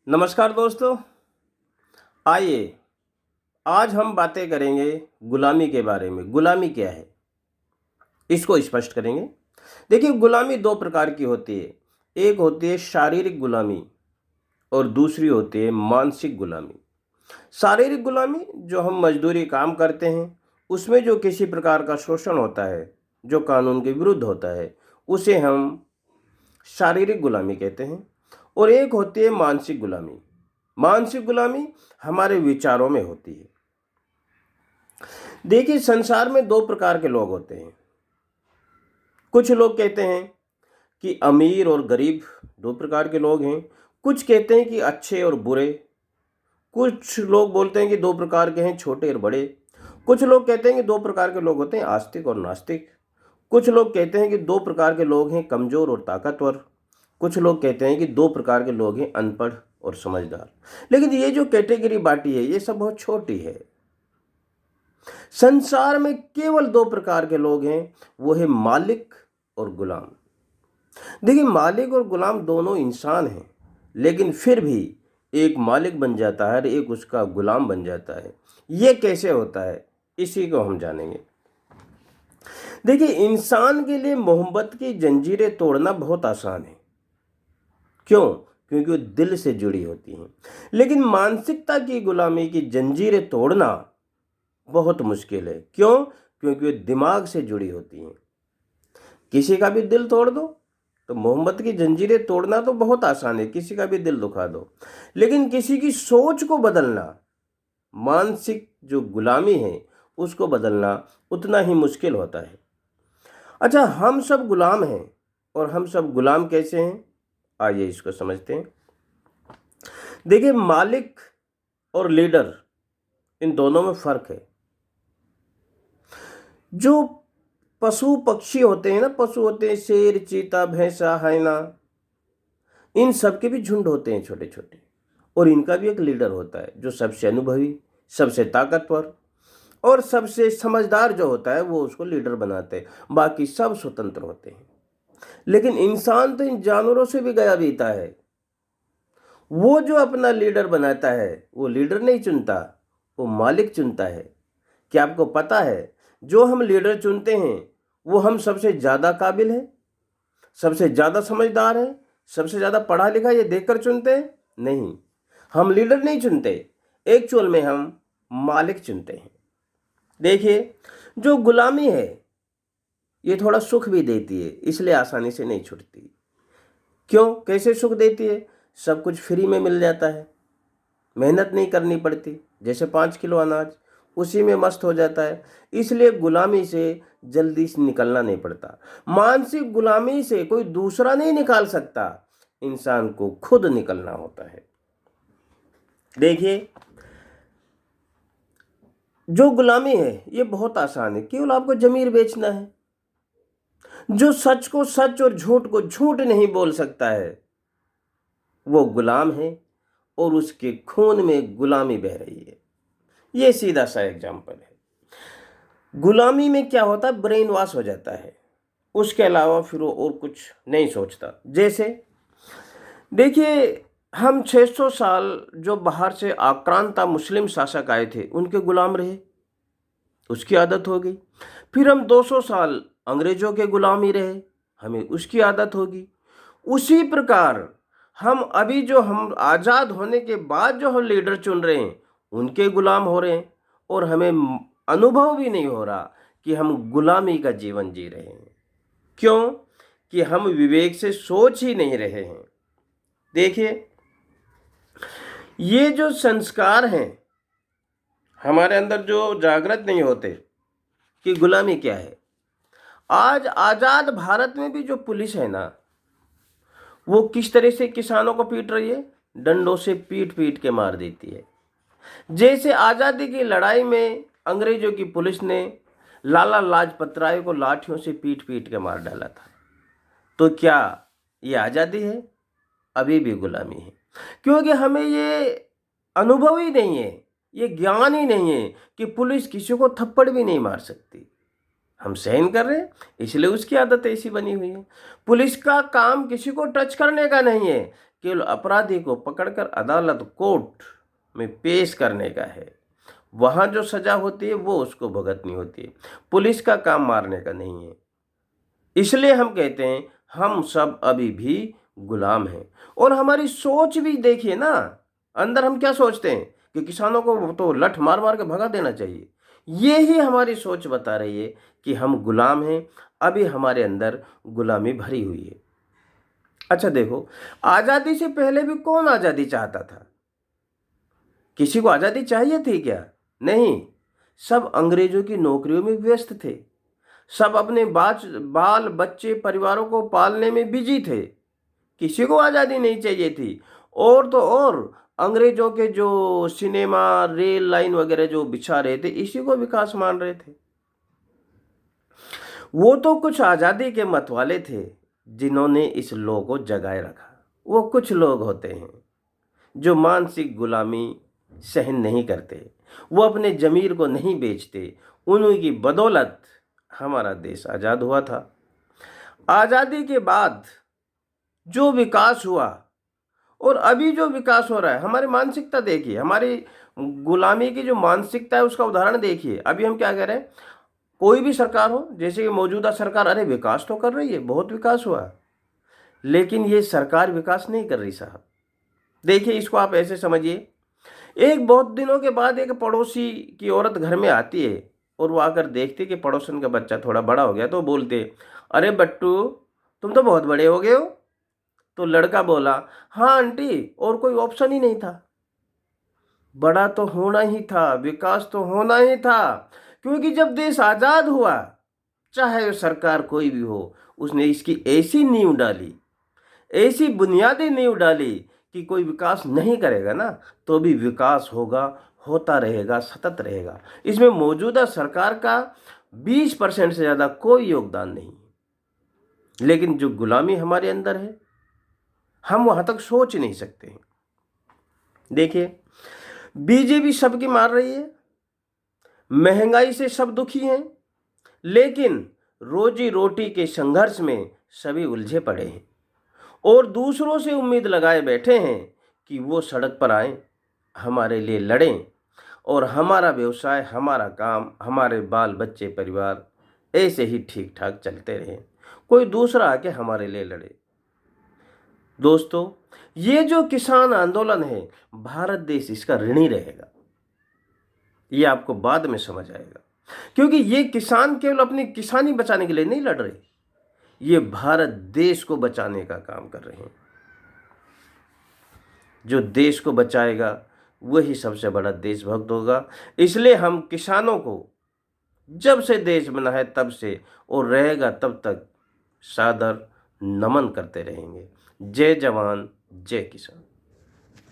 नमस्कार दोस्तों। आइए आज हम बातें करेंगे गुलामी के बारे में। गुलामी क्या है इसको स्पष्ट करेंगे। देखिए, गुलामी दो प्रकार की होती है। एक होती है शारीरिक गुलामी और दूसरी होती है मानसिक गुलामी। शारीरिक गुलामी जो हम मजदूरी काम करते हैं उसमें जो किसी प्रकार का शोषण होता है, जो कानून के विरुद्ध होता है, उसे हम शारीरिक गुलामी कहते हैं। और एक होती है मानसिक गुलामी। मानसिक गुलामी हमारे विचारों में होती है। देखिए, संसार में दो प्रकार के लोग होते हैं। कुछ लोग कहते हैं कि अमीर और गरीब दो प्रकार के लोग हैं। कुछ कहते हैं कि अच्छे और बुरे। कुछ लोग बोलते हैं कि दो प्रकार के हैं, छोटे और बड़े। कुछ लोग कहते हैं कि दो प्रकार के लोग होते हैं, आस्तिक और नास्तिक। कुछ लोग कहते हैं कि दो प्रकार के लोग हैं, कमजोर और ताकतवर। कुछ लोग कहते हैं कि दो प्रकार के लोग हैं, अनपढ़ और समझदार। लेकिन ये जो कैटेगरी बांटी है ये सब बहुत छोटी है। संसार में केवल दो प्रकार के लोग हैं, वो है मालिक और गुलाम। देखिए, मालिक और गुलाम दोनों इंसान हैं, लेकिन फिर भी एक मालिक बन जाता है और एक उसका गुलाम बन जाता है। ये कैसे होता है इसी को हम जानेंगे। देखिए, इंसान के लिए मोहब्बत की जंजीरें तोड़ना बहुत आसान है। क्यों? क्योंकि वो दिल से जुड़ी होती हैं। लेकिन मानसिकता की गुलामी की जंजीरें तोड़ना बहुत मुश्किल है। क्यों? क्योंकि वो दिमाग से जुड़ी होती हैं। किसी का भी दिल तोड़ दो तो मोहब्बत की जंजीरें तोड़ना तो बहुत आसान है, किसी का भी दिल दुखा दो। लेकिन किसी की सोच को बदलना, मानसिक जो गुलामी है उसको बदलना उतना ही मुश्किल होता है। अच्छा, हम सब गुलाम हैं। और हम सब गुलाम कैसे हैं, आइए इसको समझते हैं। देखिए, मालिक और लीडर इन दोनों में फर्क है। जो पशु पक्षी होते हैं ना, पशु होते हैं, शेर, चीता, भैंसा, हैना, इन सब के भी झुंड होते हैं छोटे छोटे। और इनका भी एक लीडर होता है जो सबसे अनुभवी, सबसे ताकतवर और सबसे समझदार जो होता है वो उसको लीडर बनाते हैं। बाकी सब स्वतंत्र होते हैं। लेकिन इंसान तो इन जानवरों से भी गया बीता है। वो जो अपना लीडर बनाता है वो लीडर नहीं चुनता, वो मालिक चुनता है। क्या आपको पता है, जो हम लीडर चुनते हैं वो हम सबसे ज़्यादा काबिल है, सबसे ज़्यादा समझदार है, सबसे ज़्यादा पढ़ा लिखा, ये देखकर चुनते हैं? नहीं, हम लीडर नहीं चुनते, एक्चुअल में हम मालिक चुनते हैं। देखिए, जो गुलामी है ये थोड़ा सुख भी देती है, इसलिए आसानी से नहीं छूटती। क्यों? कैसे सुख देती है? सब कुछ फ्री में मिल जाता है, मेहनत नहीं करनी पड़ती। जैसे 5 किलो अनाज, उसी में मस्त हो जाता है। इसलिए गुलामी से जल्दी से निकलना नहीं पड़ता। मानसिक गुलामी से कोई दूसरा नहीं निकाल सकता, इंसान को खुद निकलना होता है। देखिए, जो गुलामी है ये बहुत आसान है, केवल आपको जमीर बेचना है। जो सच को सच और झूठ को झूठ नहीं बोल सकता है वो गुलाम है, और उसके खून में गुलामी बह रही है। ये सीधा सा एग्जाम्पल है। गुलामी में क्या होता है, ब्रेन वॉश हो जाता है, उसके अलावा फिर वो और कुछ नहीं सोचता। जैसे देखिए, हम 600 साल जो बाहर से आक्रांता मुस्लिम शासक आए थे उनके गुलाम रहे, उसकी आदत हो गई। फिर हम 200 साल अंग्रेजों के गुलाम ही रहे, हमें उसकी आदत होगी। उसी प्रकार हम आज़ाद होने के बाद जो हम लीडर चुन रहे हैं उनके गुलाम हो रहे हैं, और हमें अनुभव भी नहीं हो रहा कि हम गुलामी का जीवन जी रहे हैं। क्यों? कि हम विवेक से सोच ही नहीं रहे हैं। देखिए, ये जो संस्कार हैं हमारे अंदर जो जागृत नहीं होते कि गुलामी क्या है। आज आज़ाद भारत में भी जो पुलिस है ना, वो किस तरह से किसानों को पीट रही है, डंडों से पीट पीट के मार देती है। जैसे आज़ादी की लड़ाई में अंग्रेजों की पुलिस ने लाला लाजपत राय को लाठियों से पीट पीट के मार डाला था। तो क्या ये आज़ादी है? अभी भी गुलामी है। क्योंकि हमें ये अनुभव ही नहीं है, ये ज्ञान ही नहीं है कि पुलिस किसी को थप्पड़ भी नहीं मार सकती। हम सहन कर रहे हैं, इसलिए उसकी आदत ऐसी बनी हुई है। पुलिस का काम किसी को टच करने का नहीं है, केवल अपराधी को पकड़कर अदालत कोर्ट में पेश करने का है। वहाँ जो सजा होती है वो उसको भुगतनी होती है। पुलिस का काम मारने का नहीं है। इसलिए हम कहते हैं हम सब अभी भी गुलाम हैं। और हमारी सोच भी देखिए ना, अंदर हम क्या सोचते हैं कि किसानों को तो लठ मार मार के भगा देना चाहिए। ये ही हमारी सोच बता रही है कि हम गुलाम हैं, अभी हमारे अंदर गुलामी भरी हुई है। अच्छा देखो, आज़ादी से पहले भी कौन आज़ादी चाहता था? किसी को आज़ादी चाहिए थी क्या? नहीं, सब अंग्रेजों की नौकरियों में व्यस्त थे। सब अपने बाल बच्चे परिवारों को पालने में बिजी थे। किसी को आज़ादी नहीं चाहिए थी। और तो और अंग्रेजों के जो सिनेमा, रेल लाइन वगैरह जो बिछा रहे थे, इसी को विकास मान रहे थे। वो तो कुछ आज़ादी के मतवाले थे जिन्होंने इस लॉ को जगाए रखा। वो कुछ लोग होते हैं जो मानसिक गुलामी सहन नहीं करते, वो अपने ज़मीर को नहीं बेचते। उन्हीं की बदौलत हमारा देश आज़ाद हुआ था। आज़ादी के बाद जो विकास हुआ और अभी जो विकास हो रहा है, हमारी मानसिकता देखिए, हमारी गुलामी की जो मानसिकता है उसका उदाहरण देखिए। अभी हम क्या कह रहे हैं, कोई भी सरकार हो, जैसे कि मौजूदा सरकार, अरे विकास तो कर रही है, बहुत विकास हुआ, लेकिन ये सरकार विकास नहीं कर रही साहब। देखिए, इसको आप ऐसे समझिए, एक बहुत दिनों के बाद एक पड़ोसी की औरत घर में आती है और वो आकर देखती कि पड़ोसन का बच्चा थोड़ा बड़ा हो गया, तो बोलते, अरे बट्टू तुम तो बहुत बड़े हो गए हो। तो लड़का बोला, हाँ आंटी, और कोई ऑप्शन ही नहीं था। बड़ा तो होना ही था, विकास तो होना ही था, क्योंकि जब देश आज़ाद हुआ, चाहे वो सरकार कोई भी हो, उसने इसकी ऐसी नींव डाली, ऐसी बुनियादी नींव डाली कि कोई विकास नहीं करेगा ना तो भी विकास होगा, होता रहेगा, सतत रहेगा। इसमें मौजूदा सरकार का 20% से ज़्यादा कोई योगदान नहीं। लेकिन जो गुलामी हमारे अंदर है, हम वहाँ तक सोच नहीं सकते हैं। देखिए, बीजेपी सबकी मार रही है, महंगाई से सब दुखी हैं, लेकिन रोजी रोटी के संघर्ष में सभी उलझे पड़े हैं और दूसरों से उम्मीद लगाए बैठे हैं कि वो सड़क पर आएं, हमारे लिए लड़ें और हमारा व्यवसाय, हमारा काम, हमारे बाल बच्चे परिवार ऐसे ही ठीक ठाक चलते रहें, कोई दूसरा आके हमारे लिए लड़े। दोस्तों, ये जो किसान आंदोलन है, भारत देश इसका ऋणी रहेगा। ये आपको बाद में समझ आएगा, क्योंकि ये किसान केवल अपनी किसानी बचाने के लिए नहीं लड़ रहे, ये भारत देश को बचाने का काम कर रहे हैं। जो देश को बचाएगा वही सबसे बड़ा देशभक्त होगा। इसलिए हम किसानों को जब से देश बना है तब से और रहेगा तब तक सादर नमन करते रहेंगे। जय जवान, जय किसान।